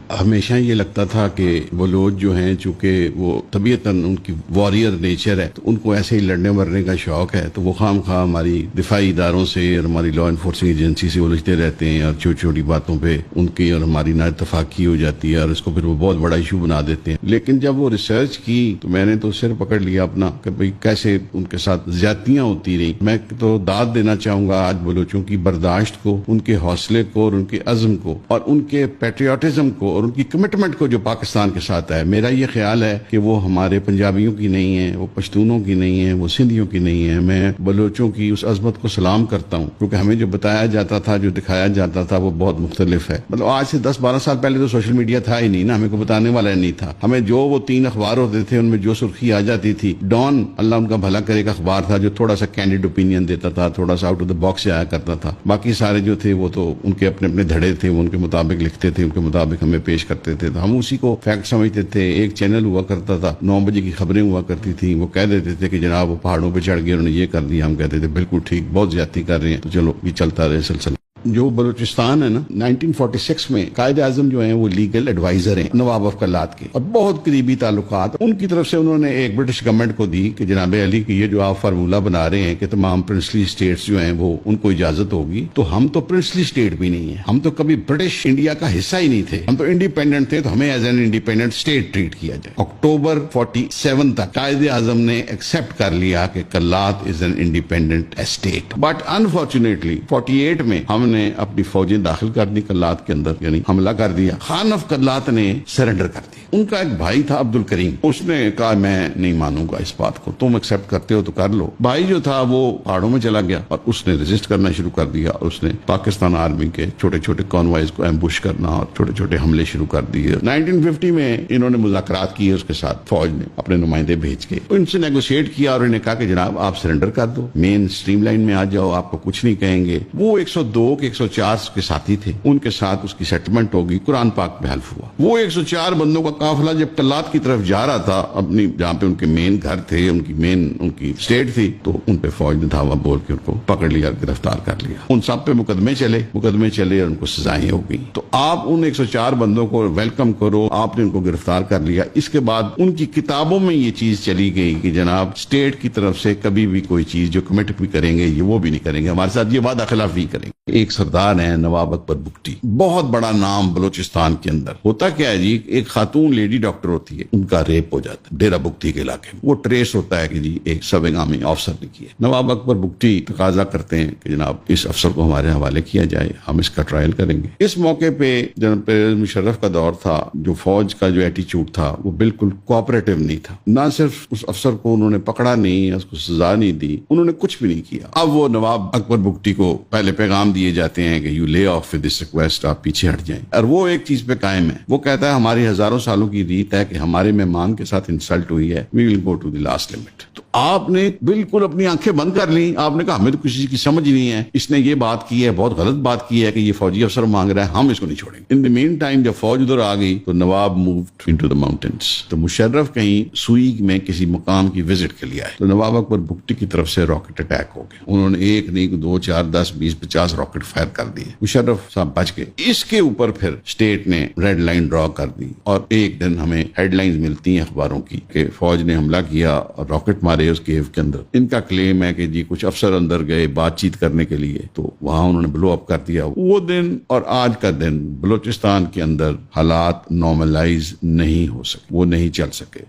ہمیشہ یہ لگتا تھا کہ بلوچ جو ہیں چونکہ وہ طبیعتاً ان کی واریر نیچر ہے تو ان کو ایسے ہی لڑنے مرنے کا شوق ہے، تو وہ خام خواہ ہماری دفاعی اداروں سے اور ہماری لا انفورسنگ ایجنسی سے الجھتے رہتے ہیں، اور چھوٹی چھوٹی باتوں پہ ان کی اور ہماری نا اتفاقی ہو جاتی ہے اور اس کو پھر وہ بہت بڑا ایشو بنا دیتے ہیں۔ لیکن جب وہ ریسرچ کی تو میں نے تو سر پکڑ لیا اپنا کہ بھئی کیسے ان کے ساتھ زیادتیاں ہوتی رہی۔ میں تو داد دینا چاہوں گا آج بلوچوں کی برداشت کو، ان کے حوصلے کو اور ان کے عزم کو اور ان کے پیٹریوٹزم کو اور ان کی کمٹمنٹ کو جو پاکستان کے ساتھ ہے۔ میرا یہ خیال ہے کہ وہ ہمارے پنجابیوں کی نہیں ہے، وہ پشتونوں کی نہیں ہے، وہ سندھیوں کی نہیں ہے۔ میں بلوچوں کی اس عظمت کو سلام کرتا ہوں، کیونکہ ہمیں جو بتایا جاتا تھا، جو دکھایا جاتا تھا، وہ بہت مختلف ہے۔ مطلب آج سے 10-12 سال پہلے تو سوشل میڈیا تھا ہی نہیں نا، ہمیں کو بتانے والا نہیں تھا۔ ہمیں جو وہ 3 اخبار ہوتے تھے ان میں جو سرخی آ جاتی تھی، ڈان اللہ ان کا بھلا کرے ایک اخبار تھا جو تھوڑا سا کینڈیڈ اوپینین دیتا تھا، تھوڑا سا آؤٹ آف دا باکس سے آیا کرتا تھا۔ باقی سارے جو تھے وہ تو ان کے اپنے اپنے دھڑے تھے، وہ ان کے مطابق لکھتے تھے، ان کے مطابق ہمیں پیش کرتے تھے، تو ہم اسی کو فیکٹ سمجھتے تھے۔ ایک چینل ہوا کرتا تھا، 9 بجے کی خبریں ہوا کرتی تھی، وہ کہہ دیتے تھے کہ جناب وہ پہاڑوں پہ چڑھ گئے، انہوں نے یہ کر دیا۔ ہم کہتے تھے بالکل ٹھیک، بہت زیادتی کر رہے ہیں، تو چلو یہ چلتا رہے سلسلہ۔ جو بلوچستان ہے نا، 1946 میں قائد اعظم جو ہیں وہ لیگل ایڈوائزر ہیں نواب اف کلات کے، اور بہت قریبی تعلقات ان کی طرف سے انہوں نے ایک برٹش گورنمنٹ کو دی کہ جناب علی کی یہ جو آپ فارمولہ بنا رہے ہیں کہ تمام پرنسلی اسٹیٹس جو ہیں وہ ان کو اجازت ہوگی، تو ہم تو پرنسلی اسٹیٹ بھی نہیں ہیں، ہم تو کبھی برٹش انڈیا کا حصہ ہی نہیں تھے، ہم تو انڈیپینڈنٹ تھے، تو ہمیں as an independent state treat کیا جائے۔ اکتوبر 47 تک قائد اعظم نے ایکسپٹ کر لیا کہ Kalat is an independent state, but unfortunately 48 میں ہم نے اپنی فوجیں داخل کر دی کلات کے اندر، یعنی حملہ کر دیا۔ خان آف کلات نے سرنڈر کر دیا۔ ان کا ایک بھائی تھا عبد الکریم، اس نے کہا میں نہیں مانوں گا اس بات کو، تم ایکسپٹ کرتے ہو تو کر لو۔ بھائی جو تھا وہ پہاڑوں میں چلا گیا اور اس نے ریزسٹ کرنا شروع کر دیا، اور اس نے پاکستان آرمی کے چھوٹے چھوٹے کانوائز کو ایمبوش کرنا اور چھوٹے چھوٹے حملے شروع کر دیے۔ 1950 میں انہوں نے مذاکرات کیے اس کے ساتھ، فوج نے اپنے نمائندے بھیج کے ان سے نیگوشیٹ کیا اور انہیں کہا کہ جناب آپ سرنڈر کر دو، مین اسٹریم لائن میں آ جاؤ، آپ کو کچھ نہیں کہیں گے۔ وہ 102 کے 104 کے ساتھی تھے، ان کے ساتھ اس کی سیٹلمنٹ ہوگی، قرآن پاک پہ حلف ہوا۔ وہ 104 بندوں کا قافلہ جب کلات کی طرف جا رہا تھا، اپنی جہاں پہ ان کے مین گھر تھے، ان کی اسٹیٹ تھی، تو ان پہ فوج نے دھاوا بول کے ان کو پکڑ لیا، گرفتار کر لیا۔ ان سب پہ مقدمے چلے اور ان کو سزائیں ہو گئی۔ تو آپ ان 104 بندوں کو ویلکم کرو، آپ نے ان کو گرفتار کر لیا۔ اس کے بعد ان کی کتابوں میں یہ چیز چلی گئی کہ جناب اسٹیٹ کی طرف سے کبھی بھی کوئی چیز جو کمٹ بھی کریں گے یہ وہ بھی نہیں کریں گے، ہمارے ساتھ یہ وعدہ خلافی کریں گے۔ ایک سردار ہیں نواب اکبر بگٹی، بہت بڑا نام بلوچستان کے اندر۔ ہوتا کیا ہے جی، ایک خاتون لیڈی ڈاکٹر ہوتی ہے، ان کا ریپ ہو جاتا ہے ڈیرہ بگٹی کے علاقے میں، وہ ٹریس ہوتا ہے کہ جی ایک سب انعامی افسر نے کیا۔ نواب اکبر بگٹی تقاضا کرتے ہیں کہ جناب اس افسر کو ہمارے حوالے کیا جائے، ہم اس کا ٹرائل کریں گے۔ اس موقع پہ جناب پرویز مشرف کا دور تھا، جو فوج کا جو ایٹیچیوڈ تھا وہ بالکل کوآپریٹو نہیں تھا۔ نہ صرف اس افسر کو انہوں نے پکڑا نہیں، اس کو سزا نہیں دی، انہوں نے کچھ بھی نہیں کیا۔ اب وہ نواب اکبر بگٹی کو پہلے پیغام دیے جاتے ہیں کہ you lay off with this request, آپ پیچھے ہٹ جائیں۔ اور وہ ایک چیز پہ قائم ہے، وہ کہتا ہے ہماری ہزاروں سالوں کی ریت ہے کہ ہمارے مہمان کے ساتھ انسلٹ ہوئی ہے، we will go to the last limit. تو آپ نے بالکل اپنی آنکھیں بند کر لی، آپ نے کہا ہمیں تو کسی کی سمجھ نہیں ہے، اس نے یہ بات کی ہے، بہت غلط بات کی ہے کہ یہ فوجی افسر مانگ رہا ہے، ہم اس کو نہیں چھوڑیں گے۔ ان دی مین ٹائم جب فوج ادھر آ گئی تو نواب مووڈ انٹو دی ماؤنٹینز۔ تو مشرف کہیں سوئی میں کسی مقام کی وزٹ کے لیے آئے تو نواب اکبر بگٹی کی طرف سے راکٹ اٹیک ہو گیا۔ انہوں نے 1 نہیں 2 4 10 20 50 راکٹ فائر کر دیے، مشرف صاحب بچ گئے۔ اس کے اوپر پھر اسٹیٹ نے ریڈ لائن ڈرا کر دی، اور ایک دن ہمیں ہیڈ لائنز ملتی ہیں اخباروں کی کہ فوج نے حملہ کیا اور راکٹ مارے اس کیو کے اندر۔ ان کا کلیم ہے کہ جی کچھ افسر اندر گئے بات چیت کرنے کے لیے، تو وہاں انہوں نے بلو اپ کر دیا۔ وہ دن اور آج کا دن بلوچستان کے اندر حالات نارملائز نہیں ہو سکے، وہ نہیں چل سکے۔